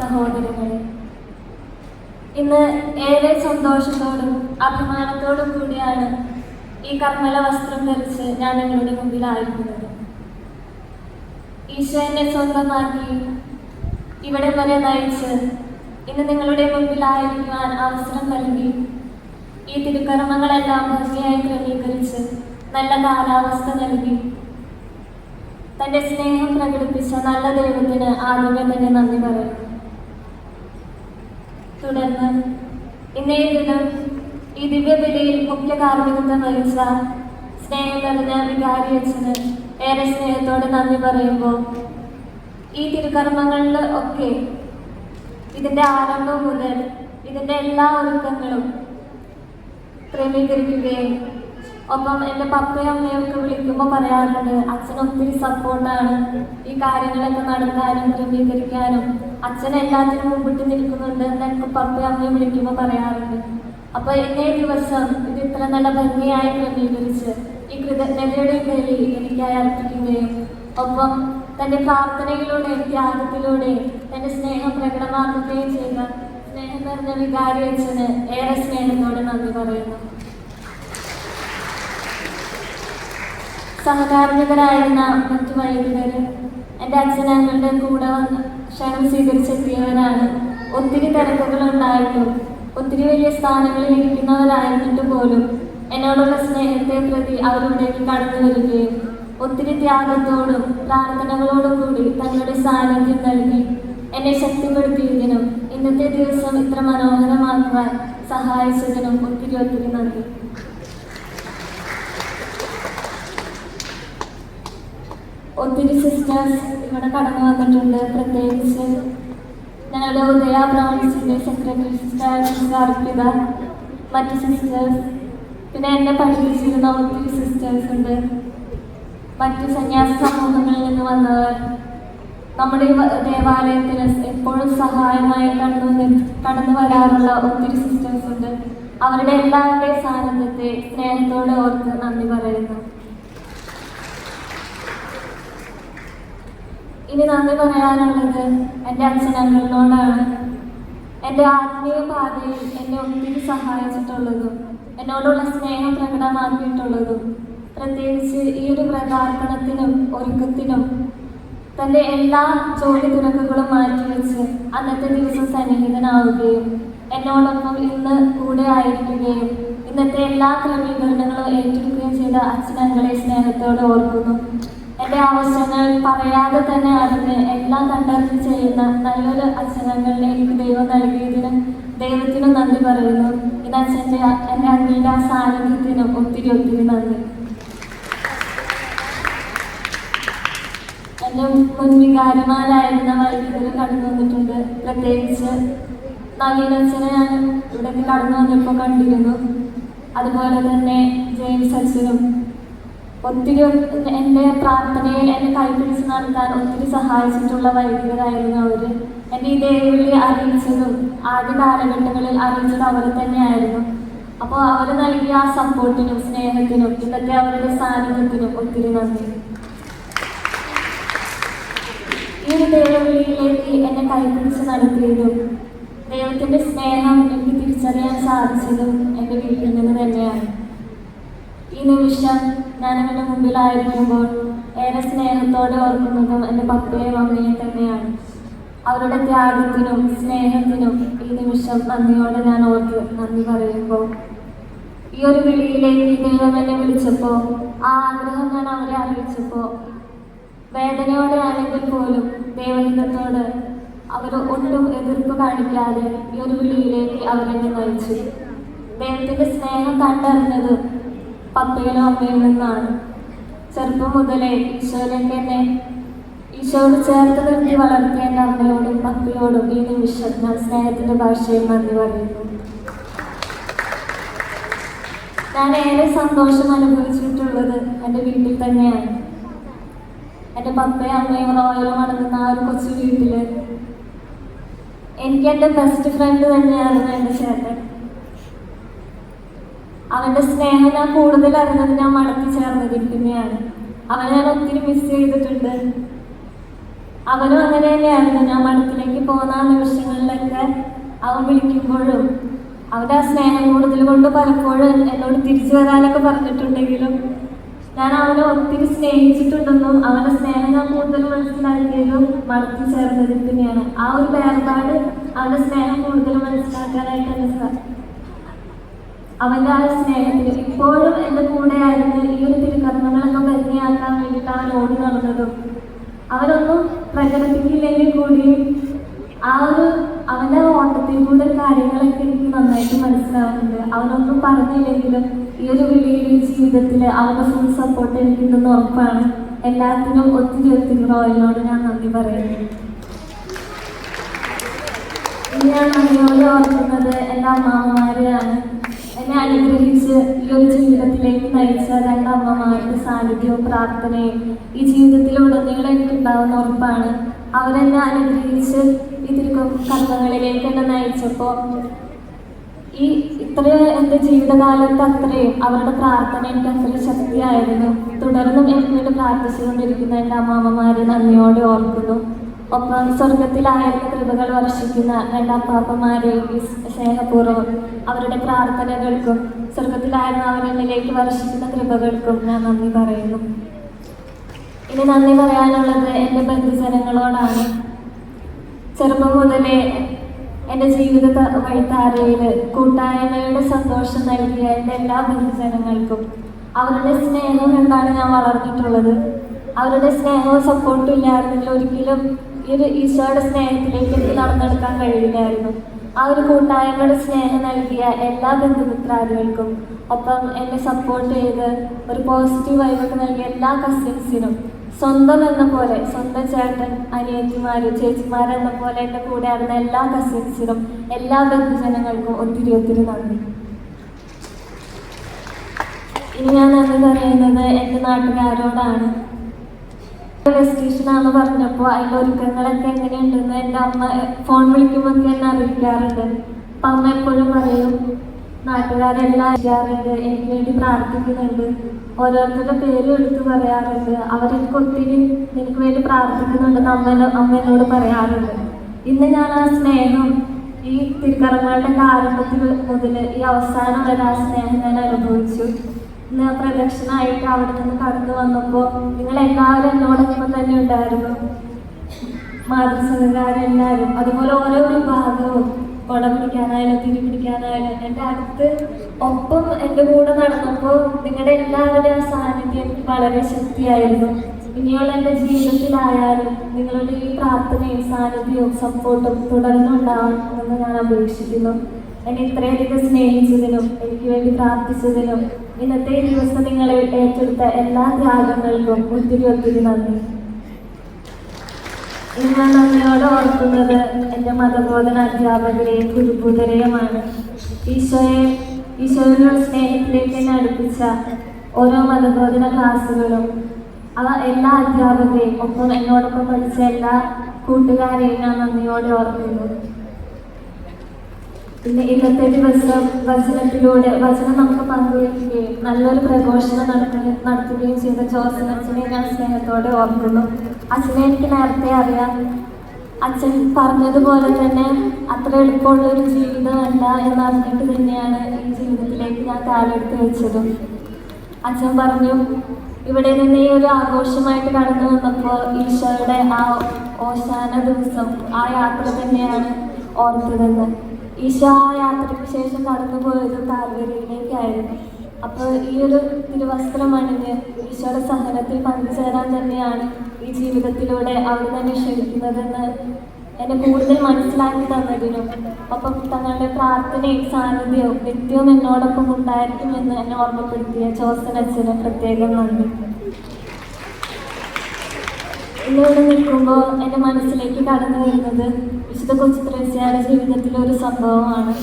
സഹോദരങ്ങളെ, ഇന്ന് ഏറെ സന്തോഷത്തോടും അഭിമാനത്തോടും കൂടിയാണ് ഈ കർമ്മല വസ്ത്രം ധരിച്ച് ഞാൻ നിങ്ങളുടെ മുമ്പിലായിരിക്കുന്നത്. ഈശോ എന്നെ സ്വന്തമാക്കി ഇവിടെ വരെ നയിച്ച് ഇന്ന് നിങ്ങളുടെ മുമ്പിലായിരിക്കുവാൻ അവസരം നൽകി ഈ തിരുക്കർമ്മങ്ങളെല്ലാം ഭംഗിയായി ക്രമീകരിച്ച് നല്ല കാലാവസ്ഥ നൽകി തൻ്റെ സ്നേഹം പ്രകടിപ്പിച്ച നല്ല ദൈവത്തിന് ആദ്യമേ തന്നെ നന്ദി പറയുന്നു. തുടർന്ന് ഇന്നേ ദിനം ഈ ദിവ്യബലിയിൽ മുഖ്യ കാർമ്മികത്വം വഹിച്ച സ്നേഹം നിറഞ്ഞ വികാരി അച്ഛന് ഏറെ സ്നേഹത്തോടെ നന്ദി പറയുമ്പോൾ ഈ തിരുക്കർമ്മങ്ങളിൽ ഒക്കെ ഇതിൻ്റെ ആരംഭം മുതൽ ഇതിൻ്റെ എല്ലാ ഒരുക്കങ്ങളും ക്രമീകരിക്കുകയും ഒപ്പം എൻ്റെ പപ്പയും അമ്മയൊക്കെ വിളിക്കുമ്പോൾ പറയാറുണ്ട്, അച്ഛൻ ഒത്തിരി സപ്പോർട്ടാണ് ഈ കാര്യങ്ങളൊക്കെ നടത്താനും ക്രമീകരിക്കാനും, അച്ഛൻ എല്ലാത്തിനും മുമ്പിട്ട് നിൽക്കുന്നുണ്ട് എന്നൊക്കെ പപ്പയും അമ്മയും വിളിക്കുമ്പോൾ പറയാറുണ്ട്. അപ്പോൾ ഇന്നേ ദിവസം ഇത് ഇത്ര നല്ല ഭംഗിയായി ക്രമീകരിച്ച് ഈ കൃതജ്ഞതയുടെ ബലി എനിക്കായി അർപ്പിക്കുകയും ഒപ്പം തൻ്റെ പ്രാർത്ഥനയിലൂടെയും ത്യാഗത്തിലൂടെയും തൻ്റെ സ്നേഹം പ്രകടമാക്കുകയും ചെയ്ത സ്നേഹം നിറഞ്ഞ വികാരി അച്ഛന് ഏറെ സ്നേഹത്തോടെ നന്ദി പറയുന്നു. സഹകാർമ്മികരായിരുന്ന മറ്റു വൈദികർ എൻ്റെ അച്ഛനങ്ങളുടെ കൂടെ വന്ന് ക്ഷണം സ്വീകരിച്ചെത്തിയവരാണ്. ഒത്തിരി തിരക്കുകളുണ്ടായിട്ടും ഒത്തിരി വലിയ സ്ഥാനങ്ങളിൽ ഇരിക്കുന്നവരായിരുന്നിട്ട് പോലും എന്നോടുള്ള സ്നേഹത്തെ പ്രതി അവരിവിടേക്ക് കടന്നു വരികയും ഒത്തിരി ത്യാഗത്തോടും പ്രാർത്ഥനകളോടും കൂടി തങ്ങളുടെ സാന്നിധ്യം നൽകി എന്നെ ശക്തിപ്പെടുത്തിയതിനും ഇന്നത്തെ ദിവസം ഇത്ര മനോഹരമാക്കുവാൻ സഹായിച്ചതിനും ഒത്തിരി ഒത്തിരി നന്ദി. ഒത്തിരി സിസ്റ്റേഴ്സ് ഇവിടെ കടന്നു വന്നിട്ടുണ്ട്. പ്രത്യേകിച്ച് ഞങ്ങളുടെ ഉദയ ബ്രൗൺസിൻ്റെ സെക്രട്ടറി സിസ്റ്റർ അർപ്പിത, മറ്റ് സിസ്റ്റേഴ്സ്, പിന്നെ എന്നെ പഠിപ്പിച്ചിരുന്ന ഒത്തിരി സിസ്റ്റേഴ്സ് ഉണ്ട്. മറ്റ് സന്യാസ സമൂഹങ്ങളിൽ നിന്ന് വന്നവർ, നമ്മുടെ ഈ ദേവാലയത്തിന് എപ്പോഴും സഹായമായി കടന്നു വരാറുള്ള ഒത്തിരി സിസ്റ്റേഴ്സ് ഉണ്ട്. അവരുടെ എല്ലാവരുടെയും സാന്നിധ്യത്തെ സ്നേഹത്തോടെ ഓർത്ത് നന്ദി പറയുന്നു. ഇനി നന്ദി പറയാനുള്ളത് എൻ്റെ അച്ഛനങ്ങളോടാണ്. എൻ്റെ ആത്മീയ പാതയിൽ എന്നെ ഒത്തിരി സഹായിച്ചിട്ടുള്ളതും എന്നോടുള്ള സ്നേഹം പ്രകടമാക്കിയിട്ടുള്ളതും പ്രത്യേകിച്ച് ഈ ഒരു പ്രകാർപ്പണത്തിനും ഒരുക്കത്തിനും തൻ്റെ എല്ലാ ജോലി തിരക്കുകളും മാറ്റിവെച്ച് അന്നത്തെ ദിവസം സന്നിഹിതനാവുകയും എന്നോടൊപ്പം ഇന്ന് കൂടെ ആയിരിക്കുകയും ഇന്നത്തെ എല്ലാ ക്രമീകരണങ്ങളും ഏറ്റെടുക്കുകയും ചെയ്ത അച്ഛനങ്ങളെ സ്നേഹത്തോടെ ഓർക്കുന്നു. എൻ്റെ ആവശ്യങ്ങൾ പറയാതെ തന്നെ അറിഞ്ഞ് എല്ലാം കണ്ടറിഞ്ഞ് ചെയ്യുന്ന നല്ലൊരു അച്ഛനങ്ങളെ എനിക്ക് ദൈവം നൽകിയതിനും ദൈവത്തിനും നന്ദി പറയുന്നു. ഇത് എൻ്റെ അമ്മയുടെ ആ സാന്നിധ്യത്തിനും ഒത്തിരി ഒത്തിരി നന്ദി. എൻ്റെ മുൻവികാരന്മാരായിരുന്ന വൈദികർ കടന്നു വന്നിട്ടുണ്ട്. പ്രത്യേകിച്ച് നവീനച്ഛനെ ഞാൻ ഇവിടേക്ക് കടന്നു വന്നപ്പോൾ കണ്ടിരുന്നു. അതുപോലെ തന്നെ ജെയിംസ് അച്ഛനും ഒത്തിരി എൻ്റെ പ്രാർത്ഥനയിൽ എന്നെ കൈപിടിച്ച് നടത്താൻ ഒത്തിരി സഹായിച്ചിട്ടുള്ള വൈദികരായിരുന്നു അവർ. എൻ്റെ ഈ ദേവിളി അറിയിച്ചതും ആദ്യ കാലഘട്ടങ്ങളിൽ അറിയിച്ചത് അവർ തന്നെയായിരുന്നു. അപ്പോൾ അവർ നൽകിയ ആ സപ്പോർട്ടിനും സ്നേഹത്തിനും ഇന്നത്തെ അവരുടെ സാന്നിധ്യത്തിനും ഒത്തിരി നന്ദി. ഈ ഒരു ദേവവിളിയിലേക്ക് എന്നെ കൈപിടിച്ച് നടത്തിയതും ദൈവത്തിൻ്റെ സ്നേഹം എനിക്ക് തിരിച്ചറിയാൻ സാധിച്ചതും എൻ്റെ വീട്ടിൽ നിന്ന് തന്നെയാണ്. ഈ നിമിഷം ഞാൻ എൻ്റെ മുമ്പിലായിരിക്കുമ്പോൾ ഏറെ സ്നേഹത്തോടെ ഓർക്കുന്നതും എൻ്റെ പപ്പയും അമ്മയും തന്നെയാണ്. അവരുടെ ത്യാഗത്തിനും സ്നേഹത്തിനും ഈ നിമിഷം നന്ദിയോടെ ഞാൻ ഓർത്ത് നന്ദി പറയുമ്പോൾ ഈ ഒരു വിളിയിലേക്ക് ദൈവം എന്നെ വിളിച്ചപ്പോൾ ആ ആഗ്രഹം ഞാൻ അവരെ അറിയിച്ചപ്പോൾ വേദനയോടെ ആണെങ്കിൽ പോലും ദൈവഹിതത്തോട് അവർ ഒട്ടും എതിർപ്പ് കാണിക്കാതെ ഈ ഒരു വിളിയിലേക്ക് അവരെന്നെ നയിച്ചു. ദൈവത്തിൻ്റെ സ്നേഹം കണ്ടറിഞ്ഞത് പപ്പയിലും അമ്മയിൽ നിന്നാണ്. ചെറുപ്പം മുതലേ ഈശോയിലേക്ക് എന്നെ ഈശോയോട് ചേർത്ത് നിർത്തി വളർത്തിയ എൻ്റെ അമ്മയോടും പപ്പയോടും ഈ നിമിഷം ഞാൻ സ്നേഹത്തിൻ്റെ ഭാഷയിൽ നന്ദി പറയുന്നു. ഞാൻ ഏറെ സന്തോഷം അനുഭവിച്ചിട്ടുള്ളത് എൻ്റെ വീട്ടിൽ തന്നെയാണ്. എൻ്റെ പപ്പയും അമ്മയും റോയലും അടങ്ങുന്ന ആ ഒരു കൊച്ചു വീട്ടിൽ എനിക്ക് എൻ്റെ ബെസ്റ്റ് ഫ്രണ്ട് തന്നെയായിരുന്നു എൻ്റെ ചേട്ടൻ. അവൻ്റെ സ്നേഹം ഞാൻ കൂടുതൽ അറിഞ്ഞത് ഞാൻ മടക്കി ചേർന്നതിരിക്കുന്നതാണ്. അവനെ ഞാൻ ഒത്തിരി മിസ് ചെയ്തിട്ടുണ്ട്. അവനും അങ്ങനെ തന്നെയായിരുന്നു. ഞാൻ മഠത്തിലേക്ക് പോകുന്ന നിമിഷം വിളിക്കുമ്പോഴും അവൻ്റെ ആ സ്നേഹം കൂടുതൽ കൊണ്ട് പലപ്പോഴും എന്നോട് തിരിച്ചു വരാനൊക്കെ പറഞ്ഞിട്ടുണ്ടെങ്കിലും ഞാൻ അവനെ ഒത്തിരി സ്നേഹിച്ചിട്ടുണ്ടെന്നും അവൻ്റെ സ്നേഹം ഞാൻ കൂടുതൽ മനസ്സിലാക്കിയതും മടക്കി ചേർന്നതിൽ തന്നെയാണ്. ആ ഒരു വേർപാട് അവൻ്റെ സ്നേഹം കൂടുതൽ മനസ്സിലാക്കാനായിട്ട് എന്നെ അവൻ്റെ ആ സ്നേഹത്തിൽ ഇപ്പോഴും എൻ്റെ കൂടെയായിരുന്നു. ഈ ഒരു തിരുക്കർമ്മങ്ങളൊക്കെ ഭംഗിയാക്കാൻ വേണ്ടിയിട്ട് അവൻ ഓടി നടന്നതും അവനൊന്നും പ്രകടിപ്പിക്കില്ലെങ്കിൽ കൂടിയും ആ ഒരു അവൻ്റെ ഓട്ടത്തിലൂടെ കാര്യങ്ങളൊക്കെ എനിക്ക് നന്നായിട്ട് മനസ്സിലാവുന്നുണ്ട്. അവനൊന്നും പറഞ്ഞില്ലെങ്കിലും ഈ ഒരു വിളിയിൽ ജീവിതത്തിൽ അവൻ്റെ ഫുൾ സപ്പോർട്ട് എനിക്കുണ്ടെന്ന് ഉറപ്പാണ്. എല്ലാത്തിനും ഒത്തിരി റോയലിനോട് ഞാൻ നന്ദി പറയുന്നു. ഇനി ഞാൻ നന്ദിയോടെ ഓർക്കുന്നത് എൻ്റെ അമ്മാവന്മാരെയാണ്. എന്നെ അനുഗ്രഹിച്ച് ഈ ഒരു ജീവിതത്തിലേക്ക് നയിച്ച രണ്ട് അമ്മമാരുടെ സാന്നിധ്യവും പ്രാർത്ഥനയും ഈ ജീവിതത്തിലുടനീളം എനിക്കുണ്ടാവുന്ന ഉറപ്പാണ്. അവരെന്നെ അനുഗ്രഹിച്ച് ഈ തിരുക്കർമ്മങ്ങളിലേക്ക് എന്നെ നയിച്ചപ്പോൾ ഈ എൻ്റെ ജീവിതകാലത്ത് അത്രയും അവരുടെ പ്രാർത്ഥന എനിക്ക് അത്രയും ശക്തിയായിരുന്നു. തുടർന്നും എനിക്ക് വേണ്ടി പ്രാർത്ഥിച്ചുകൊണ്ടിരിക്കുന്ന എൻ്റെ അമ്മാമ്മമാരെ നന്ദിയോടെ ഓർക്കുന്നു. ഒപ്പം സ്വർഗത്തിലായിരുന്ന കൃപകൾ വർഷിക്കുന്ന രണ്ട് അപ്പാപ്പന്മാരെയും ഈ സ്നേഹപൂർവ്വം അവരുടെ പ്രാർത്ഥനകൾക്കും സ്വർഗത്തിലായിരുന്ന അവരെന്നിലേക്ക് വർഷിക്കുന്ന കൃപകൾക്കും ഞാൻ നന്ദി പറയുന്നു. ഇനി നന്ദി പറയാനുള്ളത് എൻ്റെ ബന്ധുജനങ്ങളോടാണ്. ചെറുപ്പം മുതലേ എൻ്റെ ജീവിത വഴിത്താരയിൽ കൂട്ടായ്മയുടെ സന്തോഷം നൽകിയ എൻ്റെ എല്ലാ ബന്ധുജനങ്ങൾക്കും അവരുടെ സ്നേഹം കണ്ടാണ് ഞാൻ വളർന്നിട്ടുള്ളത്. അവരുടെ സ്നേഹവും സപ്പോർട്ടും ഇല്ലായിരുന്നെങ്കിൽ ഒരിക്കലും ഈ ഒരു ഈശോയുടെ സ്നേഹത്തിലേക്ക് എനിക്ക് നടന്നെടുക്കാൻ കഴിയില്ലായിരുന്നു. ആ ഒരു കൂട്ടായ്മയുടെ സ്നേഹം നൽകിയ എല്ലാ ബന്ധുമിത്രാദികൾക്കും ഒപ്പം എന്നെ സപ്പോർട്ട് ചെയ്ത് ഒരു പോസിറ്റീവ് വൈബൊക്കെ നൽകിയ എല്ലാ കസിൻസിനും സ്വന്തം എന്ന പോലെ സ്വന്തം ചേട്ടൻ അനിയത്തിമാർ ചേച്ചിമാരെന്ന പോലെ എൻ്റെ കൂടെ ആയിരുന്ന എല്ലാ കസിൻസിനും എല്ലാ ബന്ധുജനങ്ങൾക്കും ഒത്തിരി നന്ദി. ഇനി ഞാൻ നന്ദി പറയുന്നത് എൻ്റെ നാട്ടുകാരോടാണ്. രജിസ്ട്രേഷനാണെന്ന് പറഞ്ഞപ്പോൾ അതിൻ്റെ ഒരുക്കങ്ങളൊക്കെ എങ്ങനെയുണ്ടെന്ന് എൻ്റെ അമ്മ ഫോൺ വിളിക്കുമ്പോൾ എന്നെ അറിയിക്കാറുണ്ട്. അപ്പം അമ്മ എപ്പോഴും പറയും നാട്ടുകാരെല്ലാം അറിയാറുണ്ട്, എനിക്ക് വേണ്ടി പ്രാർത്ഥിക്കുന്നുണ്ട്, ഓരോരുത്തരുടെ പേരും എടുത്ത് പറയാറുണ്ട്, അവരെനിക്ക് ഒത്തിരി എനിക്ക് വേണ്ടി പ്രാർത്ഥിക്കുന്നുണ്ടെന്ന് അമ്മ എന്നോട് പറയാറുണ്ട്. ഇന്ന് ഞാൻ ആ സ്നേഹം ഈ തിരുക്കർമ്മങ്ങളുടെ ആരംഭത്തിൽ മുതൽ ഈ അവസാനം വരെ ആ സ്നേഹം ഞാൻ അനുഭവിച്ചു. ഇന്ന് പ്രദക്ഷിണമായിട്ട് അവിടെ നിന്ന് കടന്നു വന്നപ്പോൾ നിങ്ങളെല്ലാവരും എന്നോടൊപ്പം തന്നെ ഉണ്ടായിരുന്നു. മാതൃസംഘകാരെല്ലാവരും അതുപോലെ ഓരോ വിഭാഗവും കുടം പിടിക്കാനായാലും തിരി പിടിക്കാനായാലും എൻ്റെ അടുത്ത് ഒപ്പം എൻ്റെ കൂടെ നടന്നപ്പോൾ നിങ്ങളുടെ എല്ലാവരുടെയും ആ സാന്നിധ്യം എനിക്ക് വളരെ ശക്തിയായിരുന്നു. ഇനിയുള്ള എൻ്റെ ജീവിതത്തിലായാലും നിങ്ങളുടെ ഈ പ്രാർത്ഥനയും സാന്നിധ്യവും സപ്പോർട്ടും തുടർന്നുണ്ടാവണമെന്ന് ഞാൻ അപേക്ഷിക്കുന്നു. എന്നെ ഇത്രയധികം സ്നേഹിച്ചതിനും എനിക്ക് വേണ്ടി പ്രാർത്ഥിച്ചതിനും ഇന്നത്തെ ദിവസം നിങ്ങളെ ഏറ്റെടുത്ത എല്ലാ ത്യാഗങ്ങൾക്കും ഒത്തിരി നന്ദി. ഇന്ന് ഞാൻ നന്ദിയോടെ ഓർക്കുന്നത് എൻ്റെ മതബോധന അധ്യാപകരെയും ഗുരുഭൂതരെയുമാണ്. ഈശോയുടെ സ്നേഹത്തിലേക്ക് എന്നെ അടുപ്പിച്ച ഓരോ മതബോധന ക്ലാസ്സുകളും എല്ലാ അധ്യാപകരെയും ഒപ്പം എന്നോടൊപ്പം പഠിച്ച എല്ലാ കൂട്ടുകാരെയും ഞാൻ നന്ദിയോടെ ഓർക്കുന്നു. പിന്നെ ഇന്നത്തെ ദിവസം വചനത്തിലൂടെ വചനം നമുക്ക് പങ്കുവയ്ക്കുകയും നല്ലൊരു പ്രഘോഷണം നടത്തുകയും ചെയ്ത ജോസൻ അച്ഛനെ ഞാൻ സ്നേഹത്തോടെ ഓർക്കുന്നു. അച്ഛനെ എനിക്ക് നേരത്തെ അറിയാം. അച്ഛൻ പറഞ്ഞതുപോലെ തന്നെ അത്ര എളുപ്പമുള്ളൊരു ജീവിതമല്ല എന്നറിഞ്ഞിട്ട് തന്നെയാണ് ഈ ജീവിതത്തിലേക്ക് ഞാൻ കാലെടുത്ത് വെച്ചതും. അച്ഛൻ പറഞ്ഞു ഇവിടെ നിന്ന് ഈ ഒരു ആഘോഷമായിട്ട് കടന്നു വന്നപ്പോൾ ഈശോയുടെ ആ ഓശാന ദിവസം ആ യാത്ര തന്നെയാണ് ഓർത്തതെന്ന്. ഈശോ ആ യാത്രയ്ക്ക് ശേഷം കടന്നുപോയത് കാൽവരിയിലേക്കായിരുന്നു. അപ്പോൾ ഈ ഒരു തിരുവസ്ത്രം അണിഞ്ഞ് ഈശോയുടെ സഹനത്തിൽ പങ്കുചേരാൻ തന്നെയാണ് ഈ ജീവിതത്തിലൂടെ അവിടെ തന്നെ ക്ഷണിക്കുന്നതെന്ന് എന്നെ കൂടുതൽ മനസ്സിലാക്കി തന്നതിനും ഒപ്പം തങ്ങളുടെ പ്രാർത്ഥനയും സാന്നിധ്യവും നിത്യവും എന്നോടൊപ്പം ഉണ്ടായിരിക്കുമെന്ന് എന്നെ ഓർമ്മപ്പെടുത്തിയ ജോസൻ അച്ഛന് പ്രത്യേകം നന്ദി. ഇന്നിവിടെ നിൽക്കുമ്പോൾ എൻ്റെ മനസ്സിലേക്ക് കടന്നു വരുന്നത് വിശുദ്ധ കൊച്ചുത്രേസ്യയുടെ ജീവിതത്തിലെ ഒരു സംഭവമാണ്.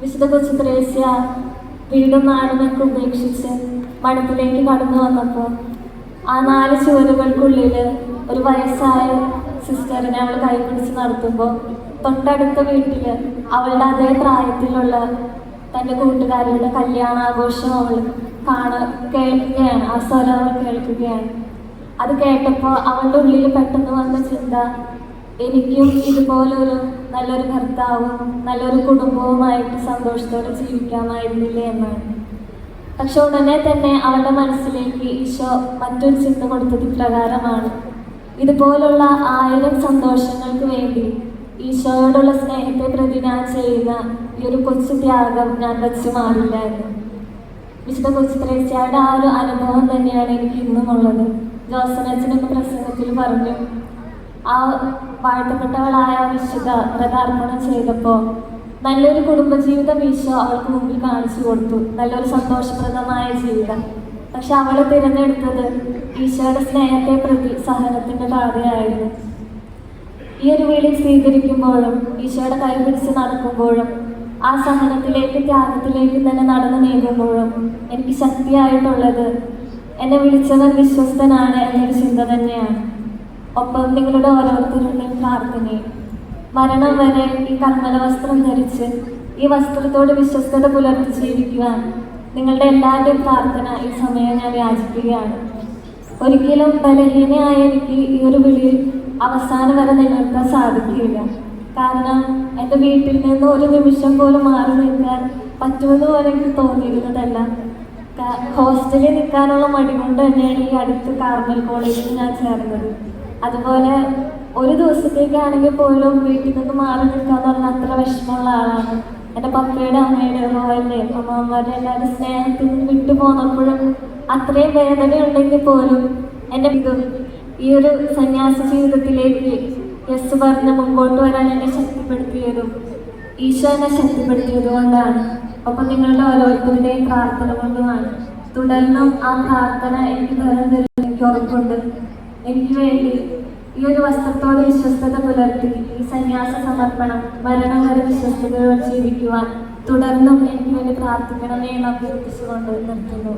വിശുദ്ധ കൊച്ചുത്രേസ്യ വീടും നാടുമൊക്കെ ഉപേക്ഷിച്ച് മഠത്തിലേക്ക് കടന്നു വന്നപ്പോൾ ആ 4 ചുവരുകൾക്കുള്ളിൽ ഒരു വയസ്സായ സിസ്റ്ററിനെ അവൾ കൈപിടിച്ച് നടത്തുമ്പോൾ തൊട്ടടുത്ത വീട്ടിൽ അവളുടെ അതേ പ്രായത്തിലുള്ള തൻ്റെ കൂട്ടുകാരിയുടെ കല്യാണാഘോഷം അവൾ കേൾക്കുകയാണ്. ആ സ്വരം അവൾ കേൾക്കുകയാണ്. അത് കേട്ടപ്പോൾ അവളുടെ ഉള്ളിൽ പെട്ടെന്ന് വന്ന ചിന്ത, എനിക്കും ഇതുപോലൊരു നല്ലൊരു ഭർത്താവും നല്ലൊരു കുടുംബവുമായിട്ട് സന്തോഷത്തോടെ ജീവിക്കാമായിരുന്നില്ലേ എന്നാണ്. പക്ഷെ ഉടനെ തന്നെ അവളുടെ മനസ്സിലേക്ക് ഈശോ മറ്റൊരു ചിന്ത കൊടുത്തത് ഇപ്രകാരമാണ്: ഇതുപോലുള്ള 1000 സന്തോഷങ്ങൾക്ക് വേണ്ടി ഈശോയോടുള്ള സ്നേഹത്തെ പ്രതി ഞാൻ ചെയ്യുന്ന ഈ ഒരു കൊച്ചു ത്യാഗം ഞാൻ വെച്ച് മാറില്ല എന്ന്. വിശുദ്ധ കൊച്ചു ത്രേസ്യയുടെ ആ ഒരു അനുഭവം തന്നെയാണ് എനിക്ക് ഇന്നും ഉള്ളത്. ജോസനച്ചനൊക്കെ പ്രസംഗത്തിൽ പറഞ്ഞു, ആ വാഴ്ത്തപ്പെട്ടവളായ വിശുദ്ധ വ്രതാർപ്പണം ചെയ്തപ്പോൾ നല്ലൊരു കുടുംബജീവിതം ഈശോ അവൾക്ക് മുമ്പിൽ കാണിച്ചു കൊടുത്തു, നല്ലൊരു സന്തോഷപ്രദമായ ജീവിതം. പക്ഷെ അവൾ തിരഞ്ഞെടുത്തത് ഈശോയുടെ സ്നേഹത്തെ പ്രതി സഹനത്തിൻ്റെ പാതയായിരുന്നു. ഈ ഒരു വിളി സ്വീകരിക്കുമ്പോഴും ഈശോയുടെ കൈ പിടിച്ച് നടക്കുമ്പോഴും ആ സഹനത്തിലേക്ക് ത്യാഗത്തിലേക്ക് തന്നെ നടന്നു നീങ്ങുമ്പോഴും എനിക്ക് ശക്തിയായിട്ടുള്ളത് എന്നെ വിളിച്ചവൻ വിശ്വസ്തനാണ് എന്നൊരു ചിന്ത തന്നെയാണ്. ഒപ്പം നിങ്ങളുടെ ഓരോരുത്തരുടെയും പ്രാർത്ഥനയും. മരണം വരെ ഈ കർമ്മല വസ്ത്രം ധരിച്ച് ഈ വസ്ത്രത്തോട് വിശ്വസ്തത പുലർത്തി ജീവിക്കുവാൻ നിങ്ങളുടെ എല്ലാവരുടെയും പ്രാർത്ഥന ഈ സമയം ഞാൻ യാചിക്കുകയാണ്. ഒരിക്കലും ബലഹീനയായ എനിക്ക് ഈ ഒരു വിളിയിൽ അവസാനം വരെ നിലനിർത്താൻ സാധിക്കില്ല. കാരണം എൻ്റെ വീട്ടിൽ നിന്ന് ഒരു നിമിഷം പോലും മാറി നിൽക്കാൻ പറ്റുമെന്ന് പോലെ എനിക്ക് തോന്നിയിരുന്നതല്ല. ഹോസ്റ്റലിൽ നിൽക്കാനുള്ള മടി കൊണ്ട് തന്നെയാണ് ഈ അടുത്ത് കാർമൽ കോളേജിൽ ഞാൻ ചേർന്നത്. അതുപോലെ ഒരു ദിവസത്തേക്കാണെങ്കിൽ പോലും വീട്ടിൽ നിന്ന് മാറി നിൽക്കാന്ന് പറഞ്ഞാൽ അത്ര വിഷമമുള്ള ആളാണ്. എൻ്റെ പപ്പയുടെ അമ്മയുടെ റോയൻ്റെ അമ്മമാരുടെ എല്ലാവരും സ്നേഹത്തിൽ നിന്ന് വിട്ടു പോന്നപ്പോഴും അത്രയും വേദന ഉണ്ടെങ്കിൽ പോലും എൻ്റെ ഈ ഒരു സന്യാസ ജീവിതത്തിലേക്ക് യെസ് പറഞ്ഞ് മുമ്പോട്ട് വരാൻ എന്നെ ശക്തിപ്പെടുത്തിയതും ഈശോ എന്നെ ശക്തിപ്പെടുത്തിയത് കൊണ്ടാണ്. ഒപ്പം നിങ്ങളുടെ ഓരോരുത്തരുടെയും പ്രാർത്ഥന കൊണ്ടുമാണ്. തുടർന്നും ആ പ്രാർത്ഥന എനിക്ക് തരം തരുന്ന എനിക്ക് ഉറപ്പുണ്ട്. എനിക്ക് വേണ്ടി ഈ ഒരു വസ്ത്രത്തോട് വിശ്വസ്തത പുലർത്തി ഈ സന്യാസ സമർപ്പണം മരണം വരെ വിശ്വസ്തയോടെ ജീവിക്കുവാൻ തുടർന്നും എനിക്ക് വേണ്ടി പ്രാർത്ഥിക്കണമേ എന്ന് അഭ്യർത്ഥിച്ചുകൊണ്ട് നിർത്തുന്നു.